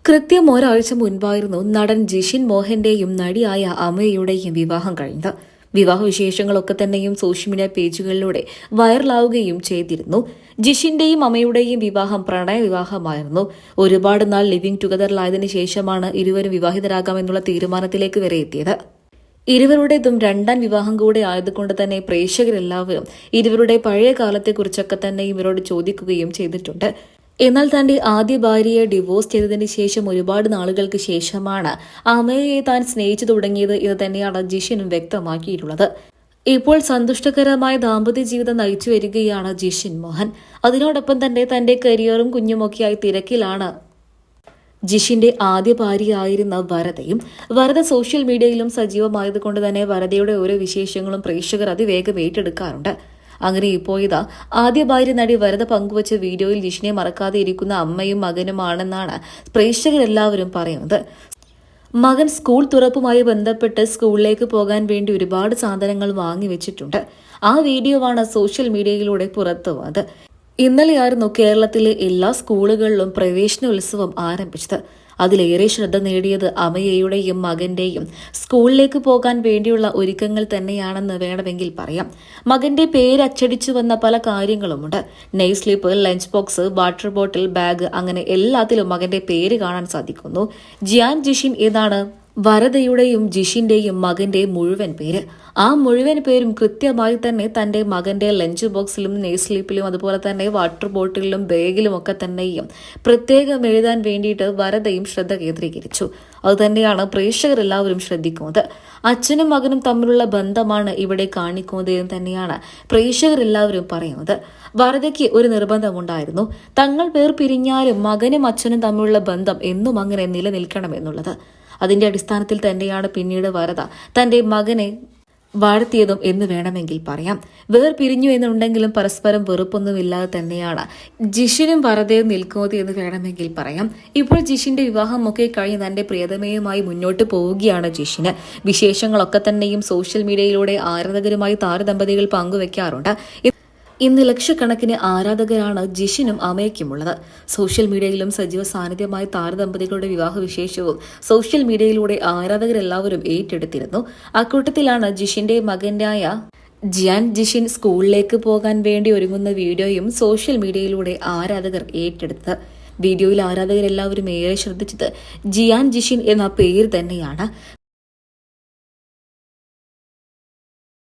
കൃത്യം ഒരാഴ്ച മുൻപായിരുന്നു നടൻ ജിഷിൻ മോഹന്റെയും നടിയായ അമയുടെയും വിവാഹം കഴിഞ്ഞത്. വിവാഹ വിശേഷങ്ങളൊക്കെ തന്നെയും സോഷ്യൽ മീഡിയ പേജുകളിലൂടെ വൈറലാവുകയും ചെയ്തിരുന്നു. ജിഷിന്റെയും അമയുടെയും വിവാഹം പ്രണയ വിവാഹമായിരുന്നു. ഒരുപാട് നാൾ ലിവിംഗ് ടുഗദറിലായതിനു ശേഷമാണ് ഇരുവരും വിവാഹിതരാകാമെന്നുള്ള തീരുമാനത്തിലേക്ക് വരെ എത്തിയത്. ഇരുവരുടേതും രണ്ടാം വിവാഹം കൂടെ ആയതുകൊണ്ട് തന്നെ പ്രേക്ഷകരെല്ലാവരും ഇരുവരുടെ പഴയ കാലത്തെക്കുറിച്ചൊക്കെ തന്നെ ഇവരോട് ചോദിക്കുകയും ചെയ്തിട്ടുണ്ട്. എന്നാൽ തന്റെ ആദ്യ ഭാര്യയെ ഡിവോഴ്സ് ചെയ്തതിന് ശേഷം ഒരുപാട് നാളുകൾക്ക് ശേഷമാണ് അമയയെ താൻ സ്നേഹിച്ചു തുടങ്ങിയത് എന്ന് തന്നെയാണ് ജിഷിനും വ്യക്തമാക്കിയിട്ടുള്ളത്. ഇപ്പോൾ സന്തുഷ്ടകരമായ ദാമ്പത്യ ജീവിതം നയിച്ചു വരികയാണ് ജിഷിൻ മോഹൻ. അതിനോടൊപ്പം തന്നെ തന്റെ കരിയറും കുഞ്ഞുമൊക്കെയായി തിരക്കിലാണ് ജിഷിന്റെ ആദ്യ ഭാര്യയായിരുന്ന വരദയും. വരദ സോഷ്യൽ മീഡിയയിലും സജീവമായതുകൊണ്ട് തന്നെ വരദയുടെ ഓരോ വിശേഷങ്ങളും പ്രേക്ഷകർ അതിവേഗം ഏറ്റെടുക്കാറുണ്ട്. അങ്ങനെ ഇപ്പോഴിതാ ആദ്യ ഭാര്യ നടി വരദ പങ്കുവച്ച വീഡിയോയിൽ ജിഷിനെ മറക്കാതെ ഇരിക്കുന്ന അമ്മയും മകനുമാണെന്നാണ് പ്രേക്ഷകരെല്ലാവരും പറയുന്നത്. മകൻ സ്കൂൾ തുറപ്പുമായി ബന്ധപ്പെട്ട് സ്കൂളിലേക്ക് പോകാൻ വേണ്ടി ഒരുപാട് സാധനങ്ങൾ വാങ്ങിവെച്ചിട്ടുണ്ട്. ആ വീഡിയോവാണ് സോഷ്യൽ മീഡിയയിലൂടെ പുറത്തു വന്നത്. ഇന്നലെയായിരുന്നു കേരളത്തിലെ എല്ലാ സ്കൂളുകളിലും പ്രവേശനോത്സവം ആരംഭിച്ചത്. അതിലേറെ ശ്രദ്ധ നേടിയത് അമയയുടെയും മകന്റെയും സ്കൂളിലേക്ക് പോകാൻ വേണ്ടിയുള്ള ഒരുക്കങ്ങൾ തന്നെയാണെന്ന് വേണമെങ്കിൽ പറയാം. മകന്റെ പേര് അച്ചടിച്ചു വന്ന പല കാര്യങ്ങളുമുണ്ട്. നെയ് slip, lunch box, water bottle, bag, അങ്ങനെ എല്ലാത്തിലും മകന്റെ പേര് കാണാൻ സാധിക്കുന്നു. ജിയാൻ ജിഷിൻ എന്നാണ് വരദയുടെയും ജിഷിന്റെയും മകന്റെ മുഴുവൻ പേര്. ആ മുഴുവൻ പേരും കൃത്യമായി തന്നെ തന്റെ മകന്റെ ലഞ്ച് ബോക്സിലും നെയ് സ്ലീപ്പിലും അതുപോലെ തന്നെ വാട്ടർ ബോട്ടിലും ബാഗിലും ഒക്കെ തന്നെയും പ്രത്യേകം എഴുതാൻ വേണ്ടിയിട്ട് വരദയും ശ്രദ്ധ കേന്ദ്രീകരിച്ചു. അതുതന്നെയാണ് പ്രേക്ഷകരെല്ലാവരും ശ്രദ്ധിക്കുന്നത്. അച്ഛനും മകനും തമ്മിലുള്ള ബന്ധമാണ് ഇവിടെ കാണിക്കുന്നത് എന്ന് തന്നെയാണ് പ്രേക്ഷകരെല്ലാവരും പറയുന്നത്. വരദയ്ക്ക് ഒരു നിർബന്ധമുണ്ടായിരുന്നു. തങ്ങൾ പേർ പിരിഞ്ഞാലും മകനും അച്ഛനും തമ്മിലുള്ള ബന്ധം എന്നും അങ്ങനെ നിലനിൽക്കണമെന്നുള്ളത്. അതിന്റെ അടിസ്ഥാനത്തിൽ തന്നെയാണ് പിന്നീട് വരദ തന്റെ മകനെ വാഴ്ത്തിയതും എന്ന് വേണമെങ്കിൽ പറയാം. പിരിഞ്ഞു എന്നുണ്ടെങ്കിലും പരസ്പരം വെറുപ്പൊന്നുമില്ലാതെ തന്നെയാണ് ജിഷിനും വരദയും നിൽക്കുന്നത് എന്ന് വേണമെങ്കിൽ പറയാം. ഇപ്പോൾ ജിഷിന്റെ വിവാഹമൊക്കെ കഴിഞ്ഞ് തന്റെ പ്രിയതമയുമായി മുന്നോട്ട് പോവുകയാണ് ജിഷിന്. വിശേഷങ്ങളൊക്കെ തന്നെയും സോഷ്യൽ മീഡിയയിലൂടെ ആരാധകരുമായി താരദമ്പതികൾ പങ്കുവെക്കാറുണ്ട്. ഇന്ന് ലക്ഷക്കണക്കിന് ആരാധകരാണ് ജിഷിനും അമയ്ക്കുമുള്ളത്. സോഷ്യൽ മീഡിയയിലും സജീവ സാന്നിധ്യമായ താരദമ്പതികളുടെ വിവാഹ വിശേഷവും സോഷ്യൽ മീഡിയയിലൂടെ ആരാധകരെല്ലാവരും ഏറ്റെടുത്തിരുന്നു. അക്കൂട്ടത്തിലാണ് ജിഷിന്റെ മകനായ ജിയാൻ ജിഷിൻ സ്കൂളിലേക്ക് പോകാൻ വേണ്ടി ഒരുങ്ങുന്ന വീഡിയോയും സോഷ്യൽ മീഡിയയിലൂടെ ആരാധകർ ഏറ്റെടുത്തത്. വീഡിയോയിൽ ആരാധകരെല്ലാവരും ഏറെ ശ്രദ്ധിച്ചത് ജിയാൻ ജിഷിൻ എന്ന പേര് തന്നെയാണ്.